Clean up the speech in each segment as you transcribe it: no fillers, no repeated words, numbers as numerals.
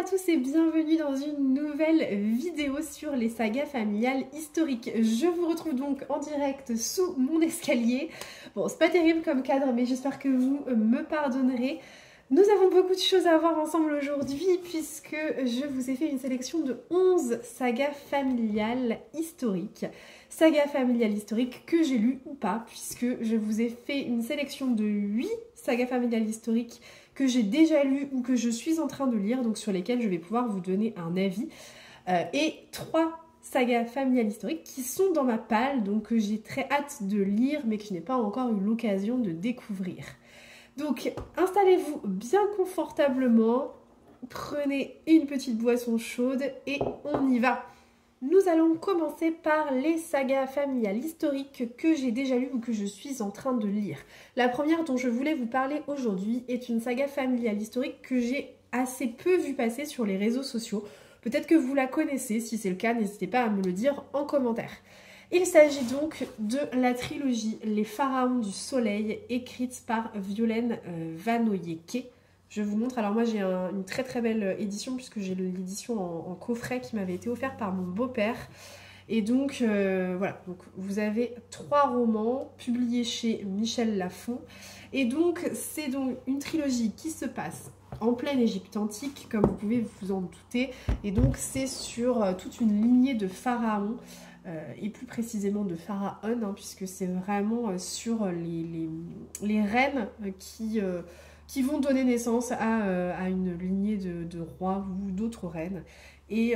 tous et bienvenue dans une nouvelle vidéo sur les sagas familiales historiques. Je vous retrouve donc en direct sous mon escalier. Bon, c'est pas terrible comme cadre, mais j'espère que vous me pardonnerez. Nous avons beaucoup de choses à voir ensemble aujourd'hui puisque je vous ai fait une sélection de 11 sagas familiales historiques. Sagas familiales historiques que j'ai lues ou pas, puisque je vous ai fait une sélection de 8 sagas familiales historiques que j'ai déjà lues ou que je suis en train de lire, donc sur lesquelles je vais pouvoir vous donner un avis, et 3 sagas familiales historiques qui sont dans ma palle, donc que j'ai très hâte de lire, mais que je n'ai pas encore eu l'occasion de découvrir. Donc installez-vous bien confortablement, prenez une petite boisson chaude et on y va. Nous allons commencer par les sagas familiales historiques que j'ai déjà lues ou que je suis en train de lire. La première dont je voulais vous parler aujourd'hui est une saga familiale historique que j'ai assez peu vu passer sur les réseaux sociaux. Peut-être que vous la connaissez, si c'est le cas, n'hésitez pas à me le dire en commentaire. Il s'agit donc de la trilogie Les Pharaons du Soleil, écrite par Violaine Vanoyeke. Je vous montre, alors moi j'ai une très très belle édition puisque j'ai l'édition en coffret qui m'avait été offerte par mon beau-père. Et donc voilà, donc vous avez 3 romans publiés chez Michel Lafon. Et donc c'est donc une trilogie qui se passe en pleine Égypte antique, comme vous pouvez vous en douter. Et donc c'est sur toute une lignée de pharaons. Et plus précisément de pharaons, hein, puisque c'est vraiment sur les reines qui vont donner naissance à une lignée de rois ou d'autres reines. Et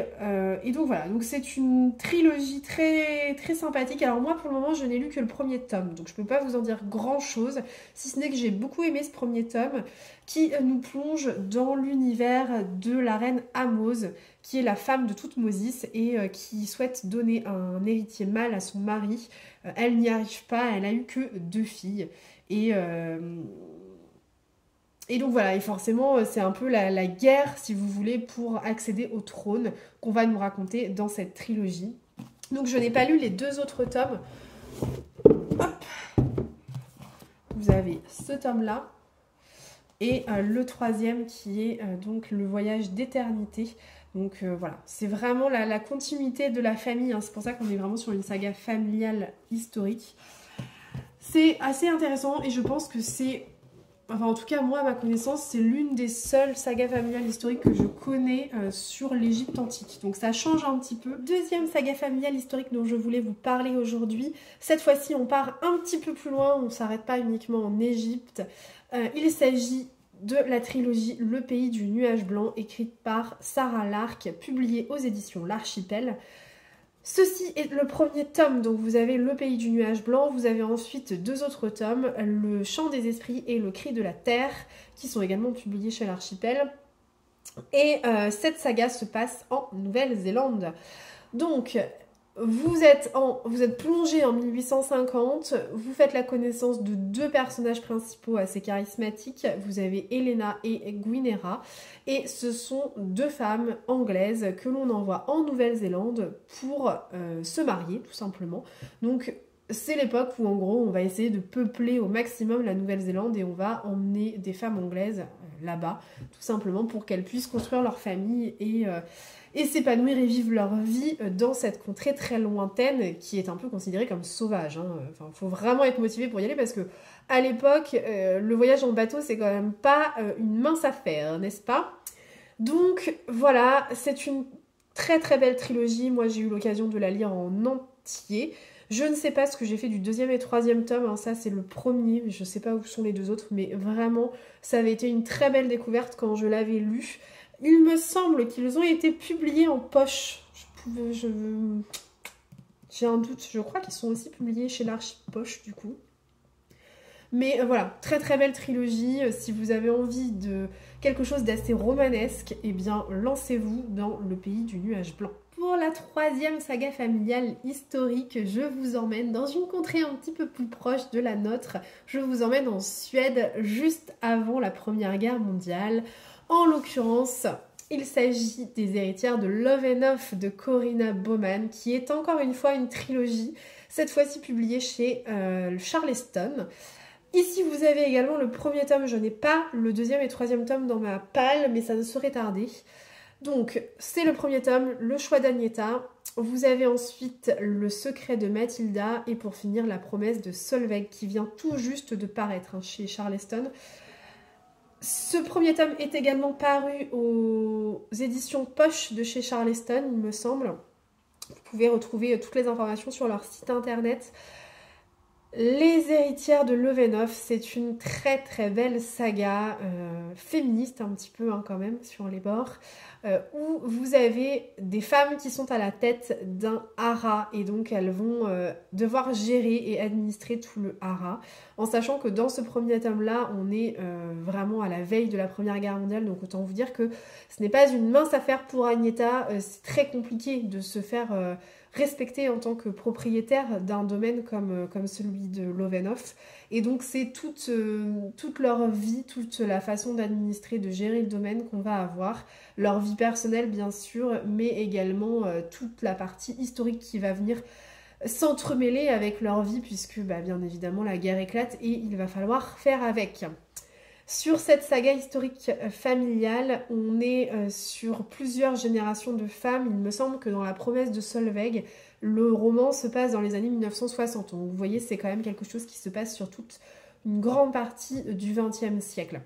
donc voilà, donc c'est une trilogie très, très sympathique. Alors moi pour le moment je n'ai lu que le premier tome, donc je ne peux pas vous en dire grand chose, si ce n'est que j'ai beaucoup aimé ce premier tome qui nous plonge dans l'univers de la reine Ahmose, qui est la femme de Thoutmôsis et qui souhaite donner un héritier mâle à son mari. Elle n'y arrive pas, elle a eu que 2 filles. Et donc voilà, et forcément c'est un peu la guerre, si vous voulez, pour accéder au trône qu'on va nous raconter dans cette trilogie. Donc je n'ai pas lu les 2 autres tomes. Hop. Vous avez ce tome-là et le 3e qui est donc le voyage d'éternité. Donc voilà, c'est vraiment la continuité de la famille, hein. C'est pour ça qu'on est vraiment sur une saga familiale historique. C'est assez intéressant et je pense que c'est... Enfin, en tout cas, moi, à ma connaissance, c'est l'une des seules sagas familiales historiques que je connais sur l'Égypte antique. Donc ça change un petit peu. Deuxième saga familiale historique dont je voulais vous parler aujourd'hui. Cette fois-ci, on part un petit peu plus loin. On ne s'arrête pas uniquement en Égypte. Il s'agit de la trilogie Le Pays du Nuage Blanc, écrite par Sarah Lark, publiée aux éditions L'Archipel. Ceci est le premier tome, donc vous avez Le Pays du Nuage Blanc, vous avez ensuite 2 autres tomes, Le Chant des Esprits et Le Cri de la Terre, qui sont également publiés chez l'Archipel. Et cette saga se passe en Nouvelle-Zélande. Donc, vous êtes plongé en 1850, vous faites la connaissance de 2 personnages principaux assez charismatiques, vous avez Helena et Gwynera, et ce sont 2 femmes anglaises que l'on envoie en Nouvelle-Zélande pour se marier, tout simplement. Donc c'est l'époque où en gros on va essayer de peupler au maximum la Nouvelle-Zélande et on va emmener des femmes anglaises là-bas, tout simplement pour qu'elles puissent construire leur famille et s'épanouir et vivre leur vie dans cette contrée très lointaine qui est un peu considérée comme sauvage, hein. Enfin, faut vraiment être motivé pour y aller parce que à l'époque, le voyage en bateau c'est quand même pas une mince affaire, n'est-ce pas? Donc voilà, c'est une très très belle trilogie. Moi j'ai eu l'occasion de la lire en entier. Je ne sais pas ce que j'ai fait du 2e et 3e tome, hein, ça c'est le premier, je ne sais pas où sont les 2 autres, mais vraiment ça avait été une très belle découverte quand je l'avais lu. Il me semble qu'ils ont été publiés en poche. J'ai un doute, je crois qu'ils sont aussi publiés chez l'Archipoche du coup. Mais voilà, très très belle trilogie. Si vous avez envie de quelque chose d'assez romanesque, eh bien lancez-vous dans Le Pays du Nuage Blanc. Pour la 3e saga familiale historique, je vous emmène dans une contrée un petit peu plus proche de la nôtre. Je vous emmène en Suède, juste avant la Première Guerre mondiale. En l'occurrence, il s'agit des héritières de Love and Oath de Corinna Baumann, qui est encore une fois une trilogie, cette fois-ci publiée chez Charleston. Ici, vous avez également le premier tome, je n'ai pas le 2e et 3e tome dans ma palle, mais ça ne saurait tarder. Donc, c'est le premier tome, Le choix d'Agneta. Vous avez ensuite Le secret de Mathilda et pour finir, La promesse de Solveig qui vient tout juste de paraître chez Charleston. Ce premier tome est également paru aux éditions Poche de chez Charleston, il me semble. Vous pouvez retrouver toutes les informations sur leur site internet. Les héritières de Löwenhof, c'est une très très belle saga féministe un petit peu quand même sur les bords, où vous avez des femmes qui sont à la tête d'un haras et donc elles vont devoir gérer et administrer tout le haras, en sachant que dans ce premier tome-là, on est vraiment à la veille de la Première Guerre mondiale, donc autant vous dire que ce n'est pas une mince affaire pour Agneta, c'est très compliqué de se faire respectée en tant que propriétaire d'un domaine comme celui de Löwenhof. Et donc c'est toute leur vie, toute la façon d'administrer, de gérer le domaine qu'on va avoir, leur vie personnelle bien sûr, mais également toute la partie historique qui va venir s'entremêler avec leur vie, puisque bien évidemment la guerre éclate et il va falloir faire avec. Sur cette saga historique familiale, on est sur plusieurs générations de femmes. Il me semble que dans La promesse de Solveig, le roman se passe dans les années 1960. Donc vous voyez, c'est quand même quelque chose qui se passe sur toute une grande partie du XXe siècle.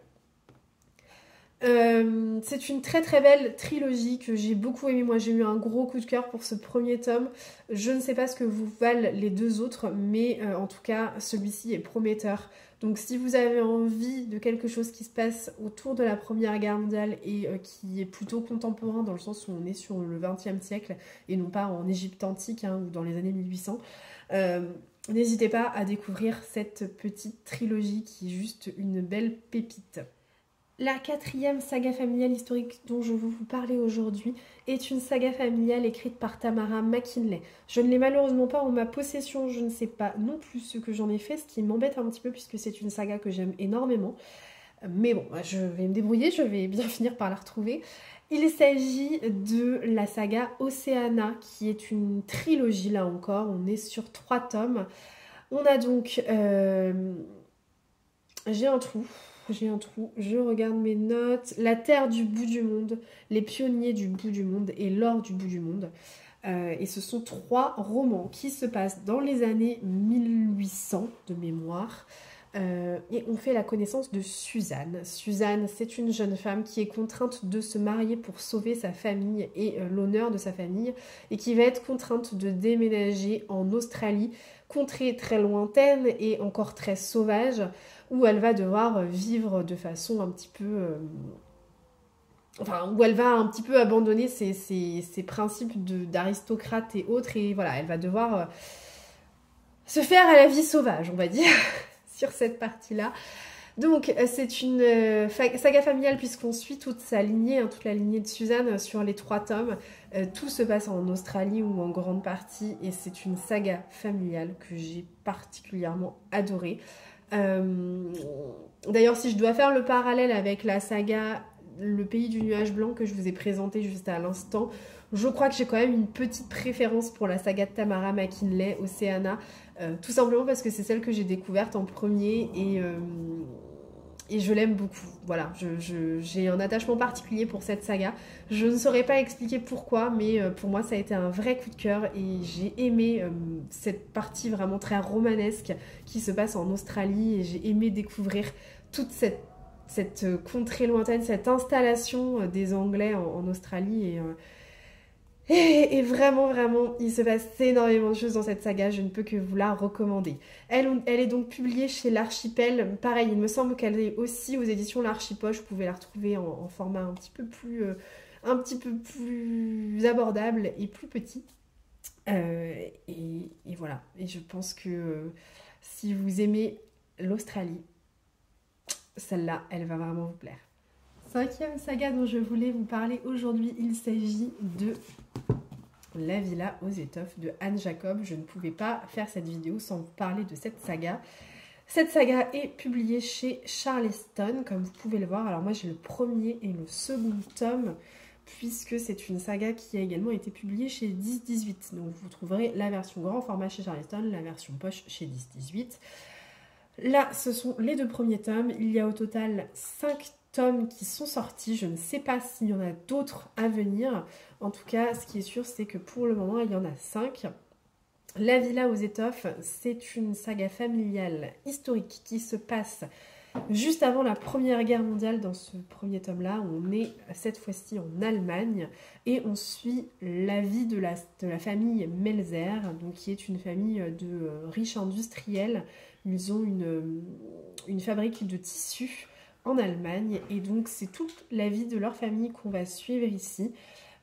C'est une très très belle trilogie que j'ai beaucoup aimée. Moi j'ai eu un gros coup de cœur pour ce premier tome. Je ne sais pas ce que vous valent les deux autres, mais en tout cas celui-ci est prometteur. Donc si vous avez envie de quelque chose qui se passe autour de la Première Guerre mondiale et qui est plutôt contemporain dans le sens où on est sur le XXe siècle et non pas en Égypte antique ou dans les années 1800, n'hésitez pas à découvrir cette petite trilogie qui est juste une belle pépite. La quatrième saga familiale historique dont je veux vous parler aujourd'hui est une saga familiale écrite par Tamara Mackinlay. Je ne l'ai malheureusement pas en ma possession, je ne sais pas non plus ce que j'en ai fait, ce qui m'embête un petit peu puisque c'est une saga que j'aime énormément. Mais bon, je vais me débrouiller, je vais bien finir par la retrouver. Il s'agit de la saga Océana, qui est une trilogie là encore, on est sur 3 tomes. On a donc... J'ai un trou, je regarde mes notes. La terre du bout du monde, les pionniers du bout du monde et l'or du bout du monde. Et ce sont 3 romans qui se passent dans les années 1800 de mémoire. Et on fait la connaissance de Suzanne. Suzanne, c'est une jeune femme qui est contrainte de se marier pour sauver sa famille et l'honneur de sa famille, et qui va être contrainte de déménager en Australie, contrée très lointaine et encore très sauvage, où elle va devoir vivre de façon un petit peu... où elle va un petit peu abandonner ses principes d'aristocrate et autres, et voilà, elle va devoir se faire à la vie sauvage, on va dire, sur cette partie-là. Donc, c'est une saga familiale puisqu'on suit toute sa lignée, toute la lignée de Suzanne sur les 3 tomes. Tout se passe en Australie ou en grande partie, et c'est une saga familiale que j'ai particulièrement adorée. D'ailleurs, si je dois faire le parallèle avec la saga Le pays du nuage blanc que je vous ai présenté juste à l'instant, je crois que j'ai quand même une petite préférence pour la saga de Tamara Mackinlay, Océana, tout simplement parce que c'est celle que j'ai découverte en premier et je l'aime beaucoup. Voilà, j'ai un attachement particulier pour cette saga. Je ne saurais pas expliquer pourquoi, mais pour moi ça a été un vrai coup de cœur et j'ai aimé cette partie vraiment très romanesque qui se passe en Australie, et j'ai aimé découvrir toute cette contrée lointaine, cette installation des Anglais en Australie, et vraiment, vraiment, il se passe énormément de choses dans cette saga, je ne peux que vous la recommander. Elle est donc publiée chez l'Archipel, pareil, il me semble qu'elle est aussi aux éditions l'Archipoche, vous pouvez la retrouver en format un petit peu plus abordable et plus petit. Et voilà, et je pense que si vous aimez l'Australie, celle-là, elle va vraiment vous plaire. 5e saga dont je voulais vous parler aujourd'hui, il s'agit de La Villa aux Étoffes de Anne Jacob. Je ne pouvais pas faire cette vidéo sans vous parler de cette saga. Cette saga est publiée chez Charleston, comme vous pouvez le voir. Alors moi j'ai le premier et le second tome, puisque c'est une saga qui a également été publiée chez 10-18. Donc vous trouverez la version grand format chez Charleston, la version poche chez 10-18. Là, ce sont les 2 premiers tomes. Il y a au total 5 tomes qui sont sortis. Je ne sais pas s'il y en a d'autres à venir. En tout cas, ce qui est sûr, c'est que pour le moment, il y en a 5. La Villa aux étoffes, c'est une saga familiale historique qui se passe juste avant la Première Guerre mondiale. Dans ce premier tome-là, on est cette fois-ci en Allemagne et on suit la vie de la famille Melzer, donc qui est une famille de riches industriels. Ils ont une fabrique de tissus en Allemagne et donc c'est toute la vie de leur famille qu'on va suivre ici.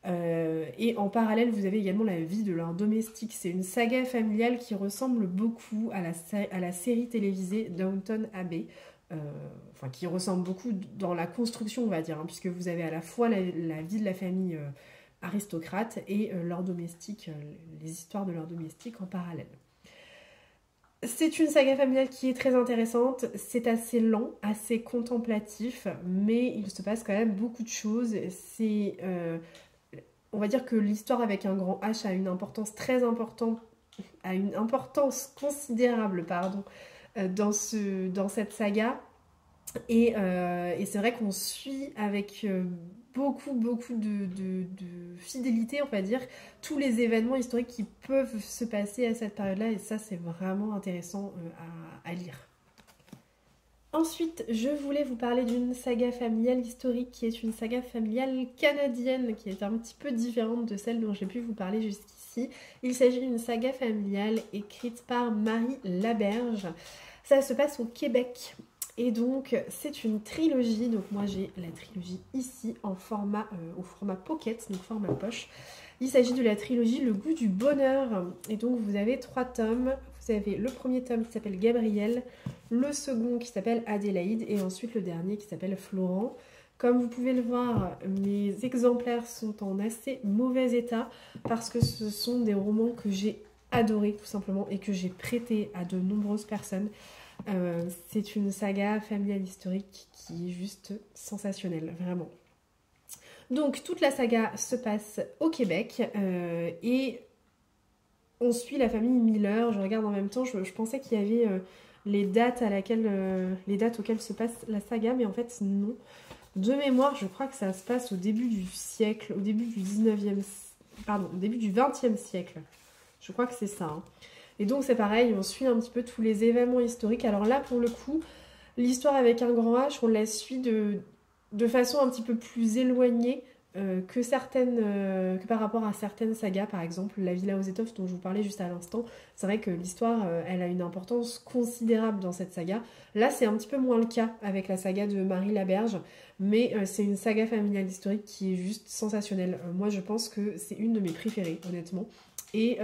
Et en parallèle, vous avez également la vie de leur domestique. C'est une saga familiale qui ressemble beaucoup à la série télévisée Downton Abbey. Enfin, qui ressemble beaucoup dans la construction, on va dire, hein, puisque vous avez à la fois la vie de la famille aristocrate et leur domestique, les histoires de leur domestique en parallèle. C'est une saga familiale qui est très intéressante, c'est assez lent, assez contemplatif, mais il se passe quand même beaucoup de choses. On va dire que l'histoire avec un grand H a une importance très importante, a une importance considérable, pardon, dans cette saga. Et c'est vrai qu'on suit avec beaucoup de fidélité, on va dire, tous les événements historiques qui peuvent se passer à cette période-là. Et ça, c'est vraiment intéressant à lire. Ensuite, je voulais vous parler d'une saga familiale historique qui est une saga familiale canadienne, qui est un petit peu différente de celle dont j'ai pu vous parler jusqu'ici. Il s'agit d'une saga familiale écrite par Marie Laberge. Ça se passe au Québec. Et donc, c'est une trilogie. Donc moi, j'ai la trilogie ici en format, au format pocket, donc format poche. Il s'agit de la trilogie Le goût du bonheur. Et donc, vous avez 3 tomes. Vous avez le premier tome qui s'appelle Gabriel, le second qui s'appelle Adélaïde et ensuite le dernier qui s'appelle Florent. Comme vous pouvez le voir, mes exemplaires sont en assez mauvais état parce que ce sont des romans que j'ai adorés tout simplement et que j'ai prêtés à de nombreuses personnes. C'est une saga familiale historique qui est juste sensationnelle, vraiment. Donc toute la saga se passe au Québec et on suit la famille Miller. Je regarde en même temps, je pensais qu'il y avait les dates auxquelles se passe la saga, mais en fait non. De mémoire, je crois que ça se passe au début du siècle, au début du 19e, pardon, au début du 20e siècle. Je crois que c'est ça. Hein. Et donc c'est pareil, on suit un petit peu tous les événements historiques. Alors là, pour le coup, l'histoire avec un grand H, on la suit de façon un petit peu plus éloignée que par rapport à certaines sagas, par exemple la Villa aux étoffes dont je vous parlais juste à l'instant. C'est vrai que l'histoire, elle a une importance considérable dans cette saga. Là, c'est un petit peu moins le cas avec la saga de Marie Laberge, mais c'est une saga familiale historique qui est juste sensationnelle. Moi, je pense que c'est une de mes préférées, honnêtement. Et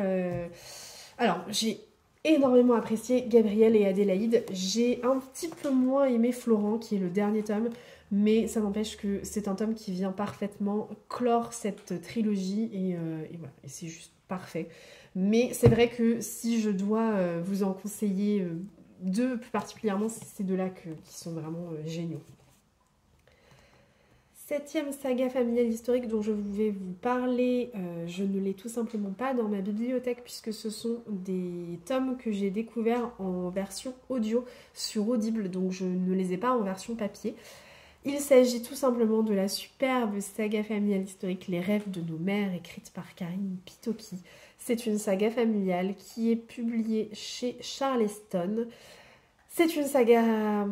alors, j'ai énormément apprécié Gabriel et Adélaïde. J'ai un petit peu moins aimé Florent, qui est le dernier tome, mais ça n'empêche que c'est un tome qui vient parfaitement clore cette trilogie et voilà, et c'est juste parfait. Mais c'est vrai que si je dois vous en conseiller deux plus particulièrement, c'est ces deux-là qui sont vraiment géniaux. 7e saga familiale historique dont je vais vous parler, je ne l'ai tout simplement pas dans ma bibliothèque puisque ce sont des tomes que j'ai découverts en version audio sur Audible, donc je ne les ai pas en version papier. Il s'agit tout simplement de la superbe saga familiale historique Les rêves de nos mères, écrite par Karine Pitoki. C'est une saga familiale qui est publiée chez Charleston. C'est une saga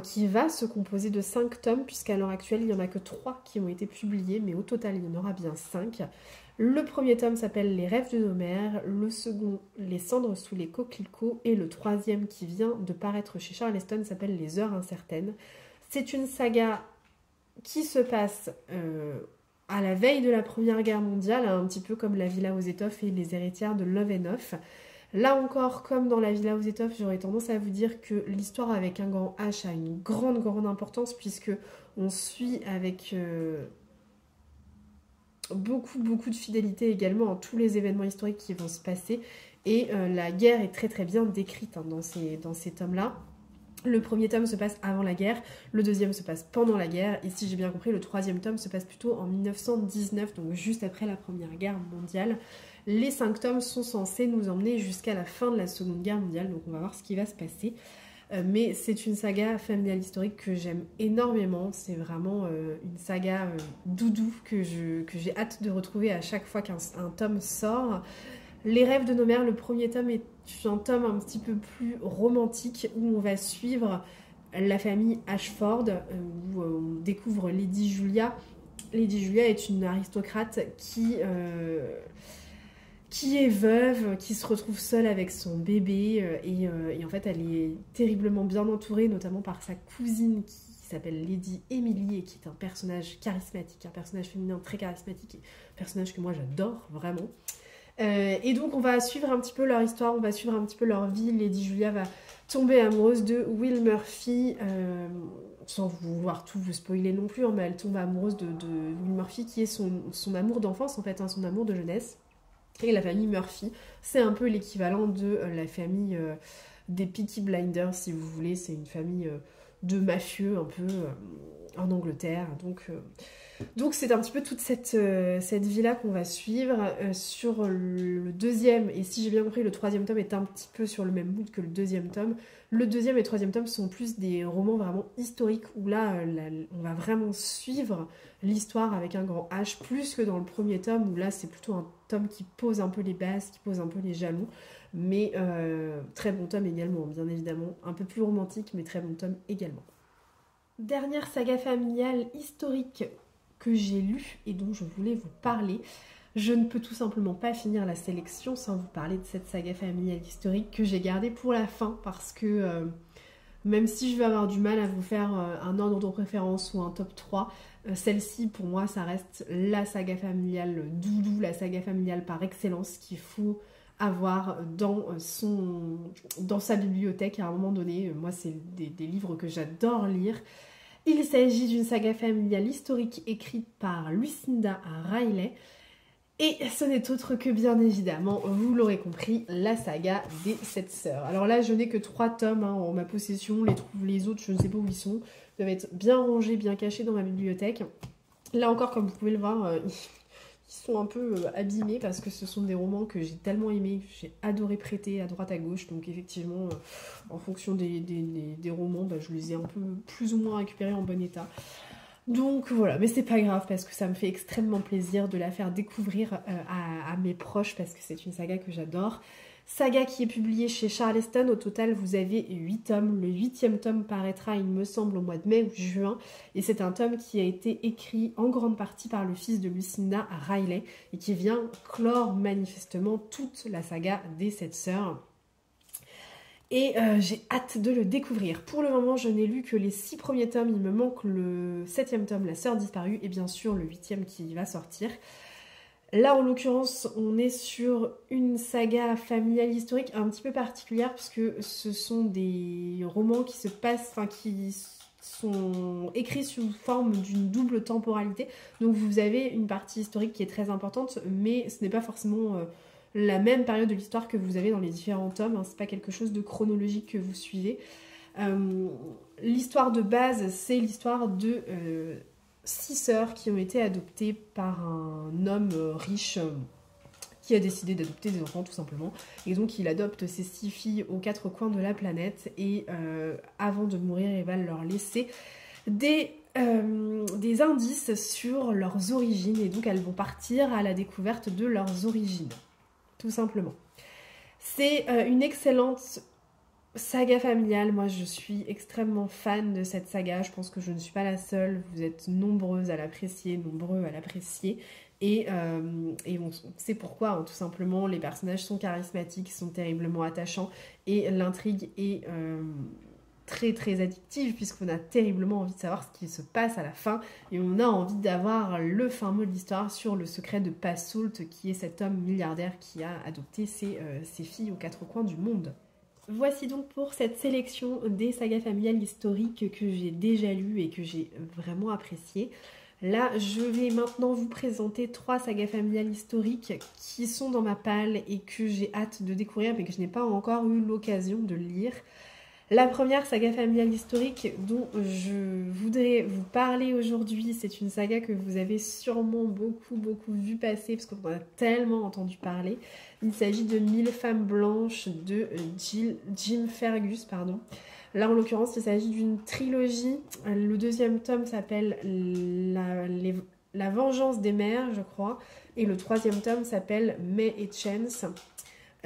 qui va se composer de 5 tomes, puisqu'à l'heure actuelle, il n'y en a que 3 qui ont été publiés, mais au total, il y en aura bien 5. Le premier tome s'appelle Les rêves de nos mères, le second, Les cendres sous les coquelicots, et le troisième qui vient de paraître chez Charleston s'appelle Les heures incertaines. C'est une saga qui se passe à la veille de la Première Guerre mondiale, un petit peu comme la Villa aux étoffes et les héritières de Love and Off. Là encore, comme dans la Villa aux étoffes, j'aurais tendance à vous dire que l'histoire avec un grand H a une grande importance puisque on suit avec beaucoup de fidélité également à tous les événements historiques qui vont se passer et la guerre est très bien décrite hein, dans ces tomes-là. Le premier tome se passe avant la guerre, le deuxième se passe pendant la guerre, et si j'ai bien compris, le troisième tome se passe plutôt en 1919, donc juste après la Première Guerre mondiale. Les 5 tomes sont censés nous emmener jusqu'à la fin de la Seconde Guerre mondiale, donc on va voir ce qui va se passer. Mais c'est une saga familiale historique que j'aime énormément. C'est vraiment une saga doudou que j'ai hâte de retrouver à chaque fois qu'un tome sort. Les rêves de nos mères, le premier tome est un tome un petit peu plus romantique où on va suivre la famille Ashford, où on découvre Lady Julia. Lady Julia est une aristocrate qui est veuve, qui se retrouve seule avec son bébé, et en fait elle est terriblement bien entourée, notamment par sa cousine qui s'appelle Lady Emily et qui est un personnage charismatique, un personnage féminin très charismatique, et un personnage que moi j'adore vraiment. Et donc on va suivre un petit peu leur histoire, on va suivre un petit peu leur vie. Lady Julia va tomber amoureuse de Will Murphy, sans vouloir tout vous spoiler non plus, hein, mais elle tombe amoureuse de Will Murphy qui est son amour d'enfance en fait, hein, son amour de jeunesse. Et la famille Murphy, c'est un peu l'équivalent de la famille des Peaky Blinders, si vous voulez. C'est une famille de mafieux un peu en Angleterre. Donc c'est un petit peu toute cette vie-là qu'on va suivre. Sur le deuxième, et si j'ai bien compris, le troisième tome est un petit peu sur le même mood que le deuxième tome. Le deuxième et le troisième tome sont plus des romans vraiment historiques, où là, on va vraiment suivre l'histoire avec un grand H, plus que dans le premier tome, où là, c'est plutôt un tome qui pose un peu les bases, qui pose un peu les jalons. Mais très bon tome également, bien évidemment. Un peu plus romantique, mais très bon tome également. Dernière saga familiale historique que j'ai lue et dont je voulais vous parler. Je ne peux tout simplement pas finir la sélection sans vous parler de cette saga familiale historique que j'ai gardée pour la fin, parce que même si je vais avoir du mal à vous faire un ordre de préférence ou un top 3, celle-ci pour moi ça reste la saga familiale doudou, la saga familiale par excellence qu'il faut avoir dans sa bibliothèque à un moment donné. Moi c'est des livres que j'adore lire. Il s'agit d'une saga familiale historique écrite par Lucinda Riley. Et ce n'est autre que, bien évidemment, vous l'aurez compris, la saga des 7 sœurs. Alors là, je n'ai que 3 tomes en ma possession. Les autres, je ne sais pas où ils sont. Ils doivent être bien rangés, bien cachés dans ma bibliothèque. Là encore, comme vous pouvez le voir, ils sont un peu abîmés parce que ce sont des romans que j'ai tellement aimés, que j'ai adoré prêter à droite à gauche. Donc effectivement, en fonction des romans, je les ai un peu plus ou moins récupérés en bon état. Donc voilà, mais c'est pas grave parce que ça me fait extrêmement plaisir de la faire découvrir à mes proches parce que c'est une saga que j'adore. Saga qui est publiée chez Charleston. Au total, vous avez 8 tomes. Le 8e tome paraîtra, il me semble, au mois de mai ou juin. Et c'est un tome qui a été écrit en grande partie par le fils de Lucinda Riley et qui vient clore manifestement toute la saga des 7 sœurs. Et j'ai hâte de le découvrir. Pour le moment, je n'ai lu que les 6 premiers tomes. Il me manque le 7e tome, La Sœur disparue, et bien sûr le 8e qui va sortir. Là, en l'occurrence, on est sur une saga familiale historique un petit peu particulière, puisque ce sont des romans qui se passent, enfin qui sont écrits sous forme d'une double temporalité. Donc vous avez une partie historique qui est très importante, mais ce n'est pas forcément la même période de l'histoire que vous avez dans les différents tomes, hein. C'est pas quelque chose de chronologique que vous suivez. L'histoire de base, c'est l'histoire de 6 sœurs qui ont été adoptées par un homme riche qui a décidé d'adopter des enfants tout simplement. Et donc il adopte ces 6 filles aux 4 coins de la planète et avant de mourir, il va leur laisser des indices sur leurs origines, et donc elles vont partir à la découverte de leurs origines. Tout simplement. C'est une excellente saga familiale. Moi, je suis extrêmement fan de cette saga. Je pense que je ne suis pas la seule. Vous êtes nombreuses à l'apprécier, nombreux à l'apprécier. Et on sait pourquoi, hein. Tout simplement, les personnages sont charismatiques, sont terriblement attachants. Et l'intrigue est très très addictive, puisqu'on a terriblement envie de savoir ce qui se passe à la fin, et on a envie d'avoir le fin mot de l'histoire sur le secret de Passoult, qui est cet homme milliardaire qui a adopté ses filles aux 4 coins du monde. Voici donc pour cette sélection des sagas familiales historiques que j'ai déjà lues et que j'ai vraiment appréciées. Là, je vais maintenant vous présenter 3 sagas familiales historiques qui sont dans ma palle et que j'ai hâte de découvrir, mais que je n'ai pas encore eu l'occasion de lire. La première saga familiale historique dont je voudrais vous parler aujourd'hui, c'est une saga que vous avez sûrement beaucoup vu passer parce qu'on en a tellement entendu parler. Il s'agit de 1000 femmes blanches de Jim Fergus, pardon. Là, en l'occurrence, il s'agit d'une trilogie. Le deuxième tome s'appelle La vengeance des mères, je crois. Et le troisième tome s'appelle May et Chance.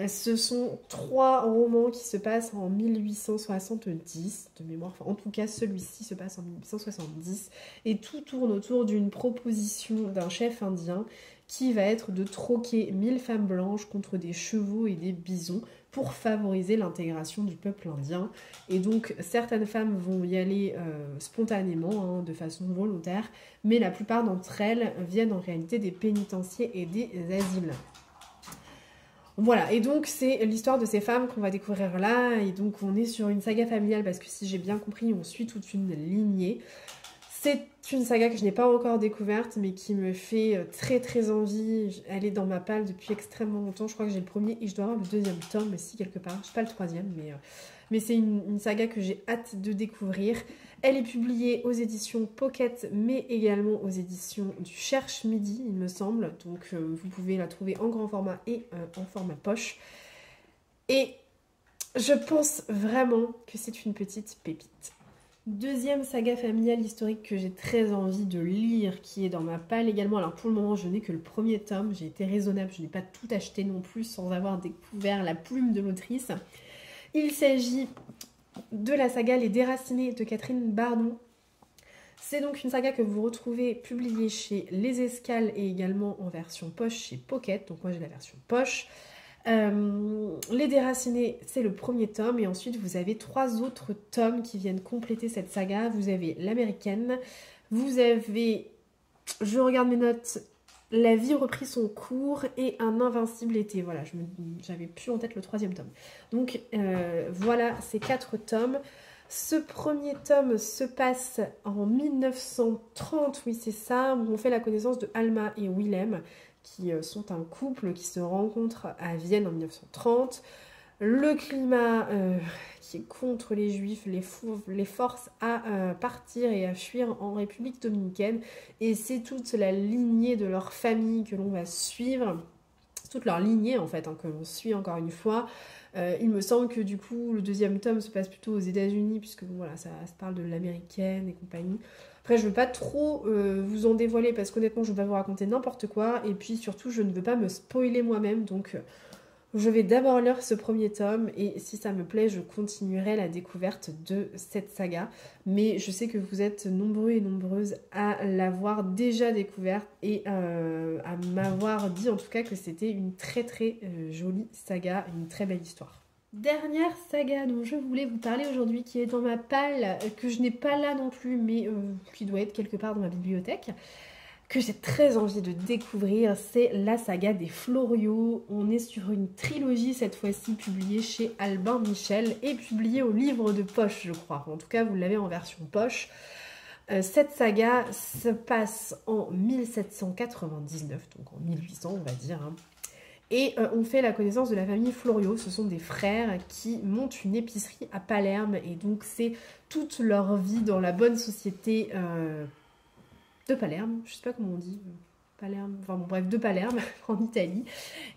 Ce sont 3 romans qui se passent en 1870, de mémoire. Enfin, en tout cas, celui-ci se passe en 1870. Et tout tourne autour d'une proposition d'un chef indien qui va être de troquer 1000 femmes blanches contre des chevaux et des bisons pour favoriser l'intégration du peuple indien. Et donc, certaines femmes vont y aller spontanément, de façon volontaire, mais la plupart d'entre elles viennent en réalité des pénitenciers et des asiles. Voilà, et donc c'est l'histoire de ces femmes qu'on va découvrir là, et donc on est sur une saga familiale, parce que si j'ai bien compris, on suit toute une lignée. C'est une saga que je n'ai pas encore découverte, mais qui me fait très envie. Elle est dans ma palle depuis extrêmement longtemps. Je crois que j'ai le premier et je dois avoir le deuxième tome aussi quelque part. Je sais pas le troisième, mais c'est une saga que j'ai hâte de découvrir. Elle est publiée aux éditions Pocket, mais également aux éditions du Cherche Midi, il me semble. Donc vous pouvez la trouver en grand format et en format poche. Et je pense vraiment que c'est une petite pépite. Deuxième saga familiale historique que j'ai très envie de lire, qui est dans ma palle également. Alors pour le moment, je n'ai que le premier tome, j'ai été raisonnable, je n'ai pas tout acheté non plus sans avoir découvert la plume de l'autrice. Il s'agit de la saga Les Déracinés de Catherine Bardon. C'est donc une saga que vous retrouvez publiée chez Les Escales et également en version poche chez Pocket, donc moi j'ai la version poche. Les Déracinés, c'est le premier tome, et ensuite vous avez 3 autres tomes qui viennent compléter cette saga. Vous avez l'américaine, vous avez, je regarde mes notes, La vie reprit son cours et Un invincible été. Voilà, j'avais plus en tête le 3e tome. Donc voilà ces 4 tomes. Ce premier tome se passe en 1930, oui c'est ça, où on fait la connaissance de Alma et Willem, qui sont un couple qui se rencontre à Vienne en 1930. Le climat qui est contre les juifs les force à partir et à fuir en République dominicaine. Et c'est toute la lignée de leur famille que l'on va suivre. Toute leur lignée en fait, que l'on suit encore une fois. Il me semble que du coup le deuxième tome se passe plutôt aux États-Unis, puisque voilà, ça se parle de l'américaine et compagnie. Après, je ne veux pas trop vous en dévoiler parce qu'honnêtement, je ne veux pas vous raconter n'importe quoi. Et puis surtout, je ne veux pas me spoiler moi-même. Donc, je vais d'abord lire ce premier tome. Et si ça me plaît, je continuerai la découverte de cette saga. Mais je sais que vous êtes nombreux et nombreuses à l'avoir déjà découverte et à m'avoir dit en tout cas que c'était une très jolie saga, une très belle histoire. Dernière saga dont je voulais vous parler aujourd'hui, qui est dans ma palle, que je n'ai pas là non plus, mais qui doit être quelque part dans ma bibliothèque, que j'ai très envie de découvrir, c'est la saga des Floriaux. On est sur une trilogie cette fois-ci, publiée chez Albin Michel et publiée au livre de poche, je crois. En tout cas, vous l'avez en version poche. Cette saga se passe en 1799, donc en 1800 on va dire, Et on fait la connaissance de la famille Floriaux. Ce sont des frères qui montent une épicerie à Palerme. Et donc c'est toute leur vie dans la bonne société de Palerme. Je sais pas comment on dit. Palerme, enfin bon, bref, de Palerme, en Italie.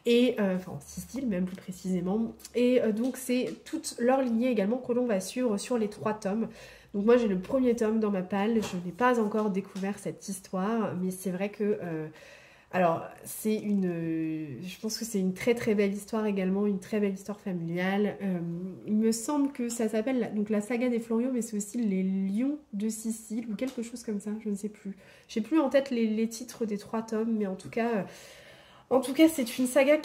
Et enfin en Sicile même plus précisément. Et donc c'est toute leur lignée également que l'on va suivre sur les 3 tomes. Donc moi j'ai le premier tome dans ma palle. Je n'ai pas encore découvert cette histoire. Mais c'est vrai que... alors, je pense que c'est une très belle histoire également, une très belle histoire familiale. Il me semble que ça s'appelle donc la saga des Floriaux, mais c'est aussi les Lions de Sicile ou quelque chose comme ça, je ne sais plus. J'ai plus en tête les titres des 3 tomes, mais en tout cas c'est une saga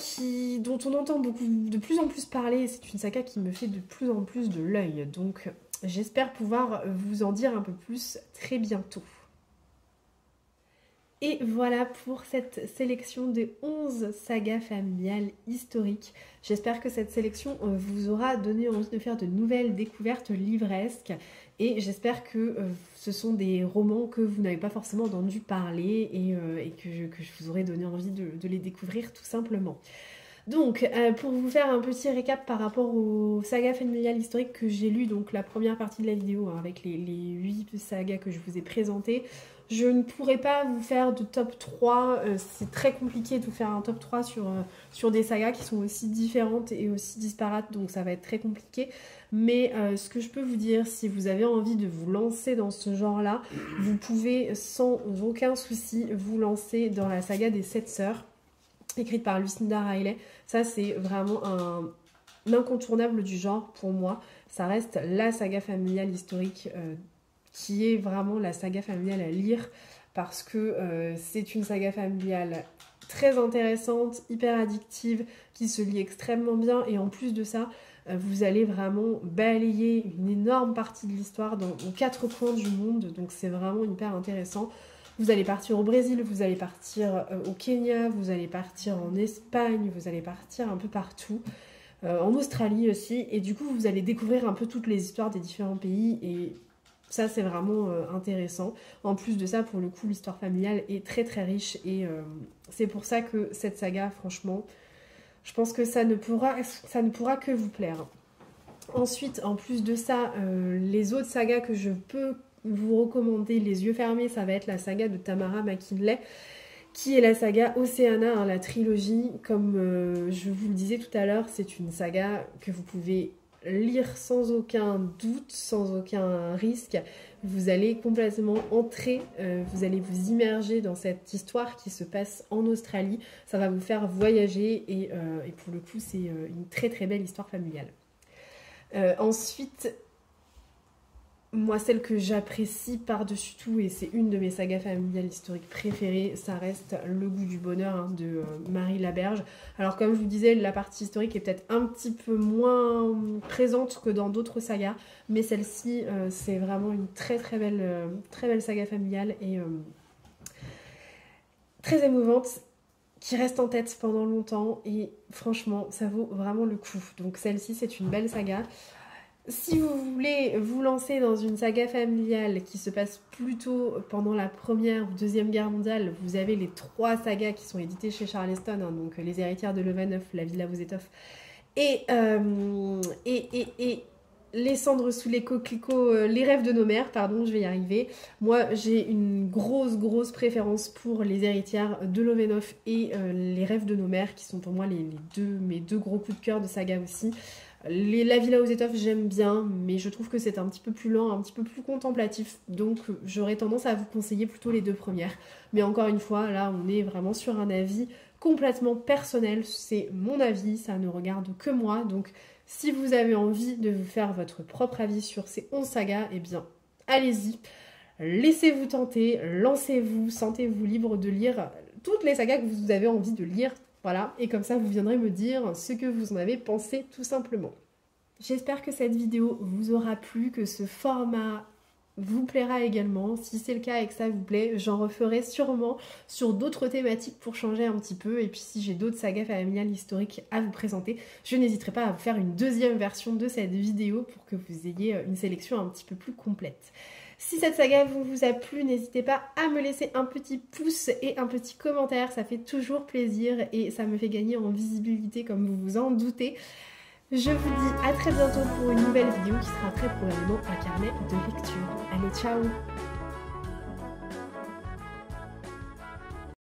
dont on entend de plus en plus parler. C'est une saga qui me fait de plus en plus de l'œil. Donc, j'espère pouvoir vous en dire un peu plus très bientôt. Et voilà pour cette sélection des 11 sagas familiales historiques. J'espère que cette sélection vous aura donné envie de faire de nouvelles découvertes livresques. Et j'espère que ce sont des romans que vous n'avez pas forcément entendu parler et que je vous aurai donné envie de les découvrir tout simplement. Donc, pour vous faire un petit récap par rapport aux sagas familiales historiques que j'ai lues, donc la première partie de la vidéo, hein, avec les 8 sagas que je vous ai présentées, je ne pourrais pas vous faire de top 3, c'est très compliqué de vous faire un top 3 sur des sagas qui sont aussi différentes et aussi disparates, donc ça va être très compliqué. Mais ce que je peux vous dire, si vous avez envie de vous lancer dans ce genre-là, vous pouvez sans aucun souci vous lancer dans la saga des 7 sœurs, écrite par Lucinda Riley. Ça, c'est vraiment un incontournable du genre pour moi. Ça reste la saga familiale historique qui est vraiment la saga familiale à lire parce que c'est une saga familiale très intéressante, hyper addictive, qui se lit extrêmement bien et en plus de ça, vous allez vraiment balayer une énorme partie de l'histoire aux 4 coins du monde, donc c'est vraiment hyper intéressant. Vous allez partir au Brésil, vous allez partir au Kenya, vous allez partir en Espagne, vous allez partir un peu partout, en Australie aussi, et du coup vous allez découvrir un peu toutes les histoires des différents pays, et ça c'est vraiment intéressant. En plus de ça, pour le coup, l'histoire familiale est très très riche, et c'est pour ça que cette saga, franchement, je pense que ça ne pourra que vous plaire. Ensuite, en plus de ça, les autres sagas que je peux vous recommander les yeux fermés, ça va être la saga de Tamara McKinley, qui est la saga Oceana, hein, la trilogie. Comme je vous le disais tout à l'heure, c'est une saga que vous pouvez lire sans aucun doute, sans aucun risque. Vous allez complètement entrer, vous allez vous immerger dans cette histoire qui se passe en Australie. Ça va vous faire voyager et pour le coup, c'est une très très belle histoire familiale. Ensuite, moi, celle que j'apprécie par-dessus tout, et c'est une de mes sagas familiales historiques préférées, ça reste Le goût du bonheur, hein, de Marie Laberge. Alors comme je vous disais, la partie historique est peut-être un petit peu moins présente que dans d'autres sagas, mais celle-ci, c'est vraiment une très belle saga familiale et très émouvante, qui reste en tête pendant longtemps, et franchement, ça vaut vraiment le coup. Donc celle-ci, c'est une belle saga. Si vous voulez vous lancer dans une saga familiale qui se passe plutôt pendant la Première ou Deuxième Guerre mondiale, vous avez les 3 sagas qui sont éditées chez Charleston, hein, donc Les Héritières de Louvain-Neuf, La Villa aux Étoffes et Les Cendres sous les coquelicots, Les Rêves de nos mères, pardon, je vais y arriver. Moi, j'ai une grosse préférence pour Les Héritières de Louvain-Neuf et Les Rêves de nos mères, qui sont pour moi mes deux gros coups de cœur de saga aussi. La Villa aux Étoffes, j'aime bien, mais je trouve que c'est un petit peu plus lent, un petit peu plus contemplatif, donc j'aurais tendance à vous conseiller plutôt les 2 premières. Mais encore une fois, là, on est vraiment sur un avis complètement personnel, c'est mon avis, ça ne regarde que moi, donc si vous avez envie de vous faire votre propre avis sur ces 11 sagas, eh bien, allez-y, laissez-vous tenter, lancez-vous, sentez-vous libre de lire toutes les sagas que vous avez envie de lire. Voilà, et comme ça, vous viendrez me dire ce que vous en avez pensé tout simplement. J'espère que cette vidéo vous aura plu, que ce format vous plaira également. Si c'est le cas et que ça vous plaît, j'en referai sûrement sur d'autres thématiques pour changer un petit peu. Et puis si j'ai d'autres sagas familiales historiques à vous présenter, je n'hésiterai pas à vous faire une deuxième version de cette vidéo pour que vous ayez une sélection un petit peu plus complète. Si cette saga vous a plu, n'hésitez pas à me laisser un petit pouce et un petit commentaire, ça fait toujours plaisir et ça me fait gagner en visibilité comme vous vous en doutez. Je vous dis à très bientôt pour une nouvelle vidéo qui sera très probablement un carnet de lecture. Allez, ciao!